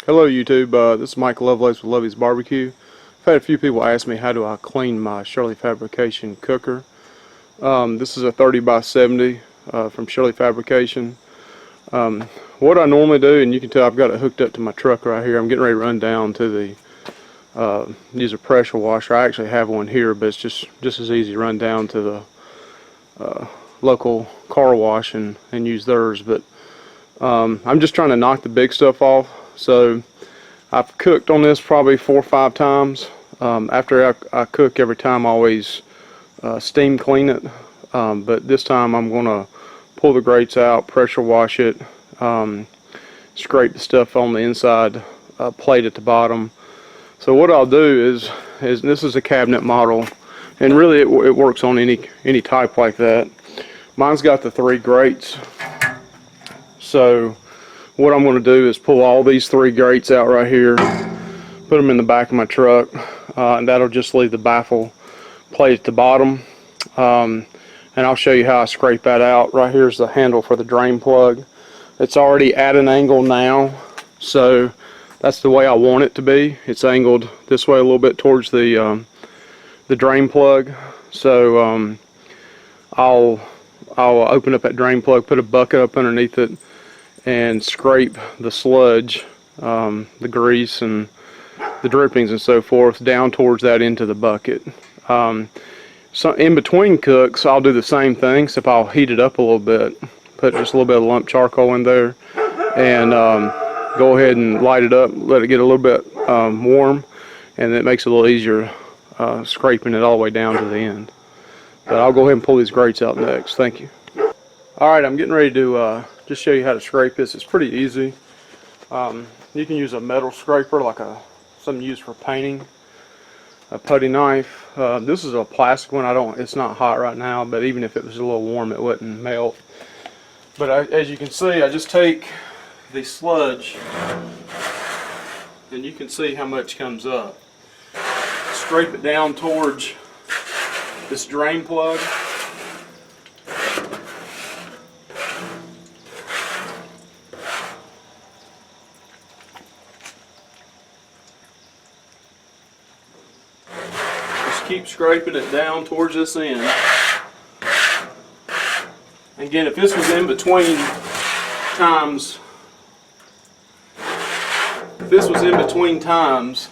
Hello YouTube, this is Mike Lovelace with Lovey's Barbecue. I've had a few people ask me how do I clean my Shirley Fabrication cooker. This is a 30 by 70 from Shirley Fabrication. What I normally do, and you can tell I've got it hooked up to my truck right here. I'm getting ready to run down to the use a pressure washer. I actually have one here, but it's just as easy to run down to the local car wash and use theirs. But I'm just trying to knock the big stuff off. So I've cooked on this probably 4 or 5 times. After I cook every time, I always steam clean it. But this time I'm going to pull the grates out, pressure wash it, scrape the stuff on the inside plate at the bottom. So what I'll do is this is a cabinet model, and really it works on any type like that. Mine's got the 3 grates. So what I'm going to do is pull all these 3 grates out right here, put them in the back of my truck, and that'll just leave the baffle plate at the bottom. And I'll show you how I scrape that out. Right here's the handle for the drain plug. It's already at an angle now, so that's the way I want it to be. It's angled this way a little bit towards the drain plug. So I'll open up that drain plug, put a bucket up underneath it, and scrape the sludge, the grease and the drippings and so forth down towards that into the bucket. So in between cooks I'll do the same thing, except I'll heat it up a little bit, put just a little bit of lump charcoal in there, and go ahead and light it up, let it get a little bit warm, and it makes it a little easier scraping it all the way down to the end. But I'll go ahead and pull these grates out next. Thank you. Alright, I'm getting ready to just show you how to scrape this. It's pretty easy. You can use a metal scraper like something used for painting, a putty knife. This is a plastic one. It's not hot right now, but even if it was a little warm it wouldn't melt. But as you can see, I just take the sludge and you can see how much comes up. Scrape it down towards this drain plug. Keep scraping it down towards this end. Again, if this was in between times,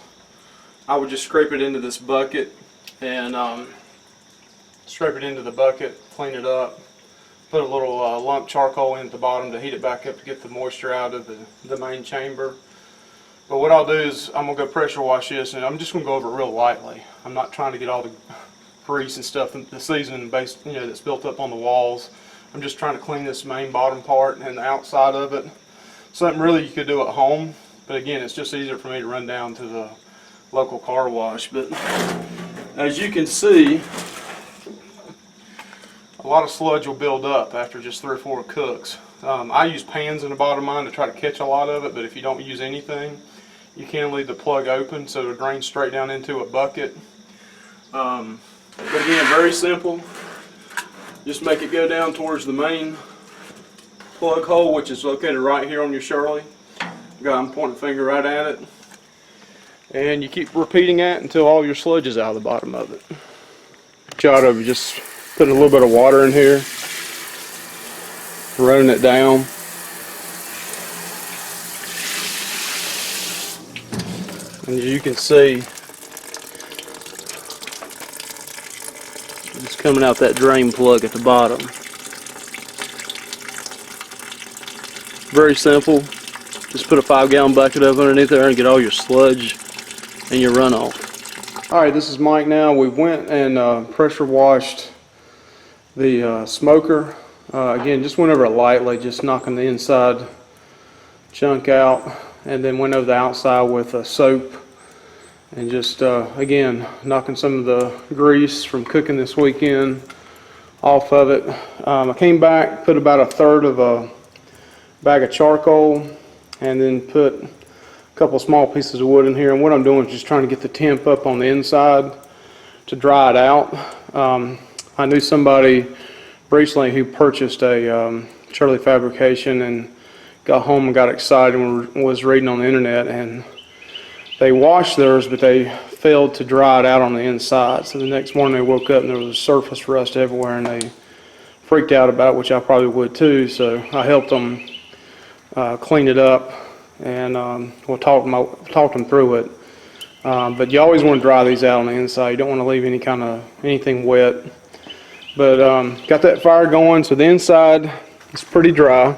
I would just scrape it into this bucket and scrape it into the bucket, clean it up, put a little lump charcoal in at the bottom to heat it back up to get the moisture out of the main chamber. But what I'll do is I'm going to go pressure wash this, and I'm just going to go over it real lightly. I'm not trying to get all the grease and stuff, the seasoning base, that's built up on the walls. I'm just trying to clean this main bottom part and the outside of it. Something really you could do at home, but again, it's just easier for me to run down to the local car wash. But as you can see, a lot of sludge will build up after just 3 or 4 cooks. I use pans in the bottom of mine to try to catch a lot of it, but if you don't use anything, you can leave the plug open so it'll drain straight down into a bucket. But again, very simple. Just make it go down towards the main plug hole, which is located right here on your Shirley. I'm pointing the finger right at it. And you keep repeating that until all your sludge is out of the bottom of it. Try to just put a little bit of water in here, running it down. And as you can see, it's coming out that drain plug at the bottom. Very simple. Just put a 5-gallon bucket up underneath there and get all your sludge and your runoff. Alright, this is Mike now. We went and pressure washed the smoker. Again, just went over it lightly, just knocking the inside chunk out, and then went over the outside with a soap and just again knocking some of the grease from cooking this weekend off of it. I came back, put about 1/3 of a bag of charcoal, and then put a couple small pieces of wood in here. And what I'm doing is just trying to get the temp up on the inside to dry it out. I knew somebody recently who purchased a Shirley Fabrication and got home and got excited and was reading on the internet, and they washed theirs, but they failed to dry it out on the inside. So the next morning they woke up and there was surface rust everywhere, and they freaked out about it, which I probably would too. So I helped them clean it up, and we'll talk them through it. But you always want to dry these out on the inside. You don't want to leave anything wet. But got that fire going, so the inside is pretty dry.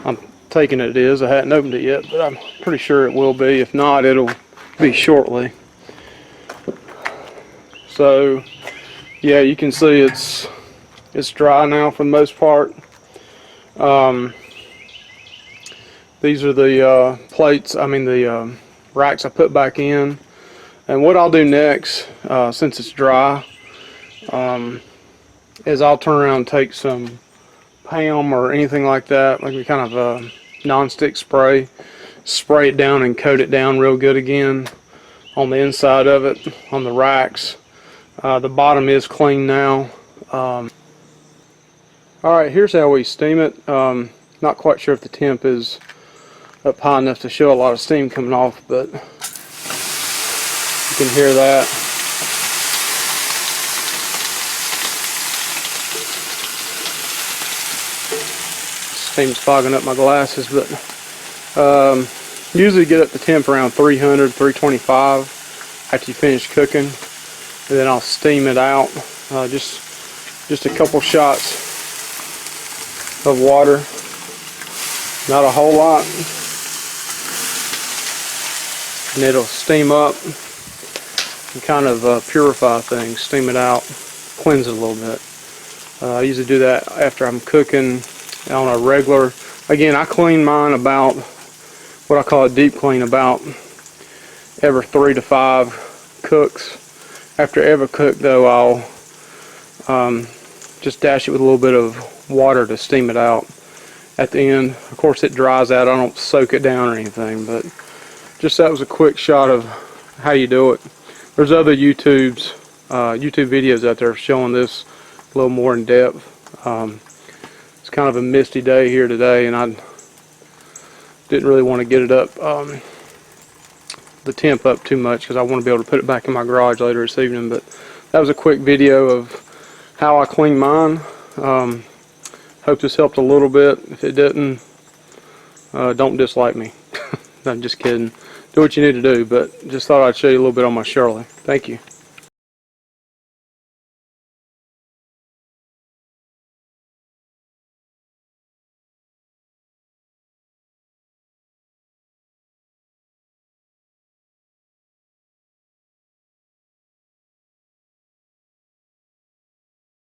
I'm taking it is. I hadn't opened it yet, but I'm pretty sure it will be. If not, it'll be shortly. So yeah, you can see it's dry now for the most part. These are the plates, the racks I put back in. And what I'll do next, since it's dry, is I'll turn around and take some PAM or anything like that, like a kind of non-stick spray it down and coat it down real good again on the inside of it, on the racks. The bottom is clean now. Alright, here's how we steam it. Not quite sure if the temp is up high enough to show a lot of steam coming off, but you can hear that. Steam's fogging up my glasses, but usually get up to temp around 300, 325 after you finish cooking, and then I'll steam it out. Just a couple shots of water, not a whole lot, and it'll steam up and kind of purify things, steam it out, cleanse it a little bit. I usually do that after I'm cooking on a regular. Again, I clean mine about, what I call a deep clean, about every 3 to 5 cooks. After every cook though, I'll just dash it with a little bit of water to steam it out at the end. Of course it dries out, I don't soak it down or anything, but just that was a quick shot of how you do it. There's other YouTube videos out there showing this a little more in depth. It's kind of a misty day here today, and I didn't really want to get it up, the temp up too much, because I want to be able to put it back in my garage later this evening. But that was a quick video of how I clean mine. Hope this helped a little bit. If it didn't, don't dislike me. I'm just kidding. Do what you need to do, but just thought I'd show you a little bit on my Shirley. Thank you.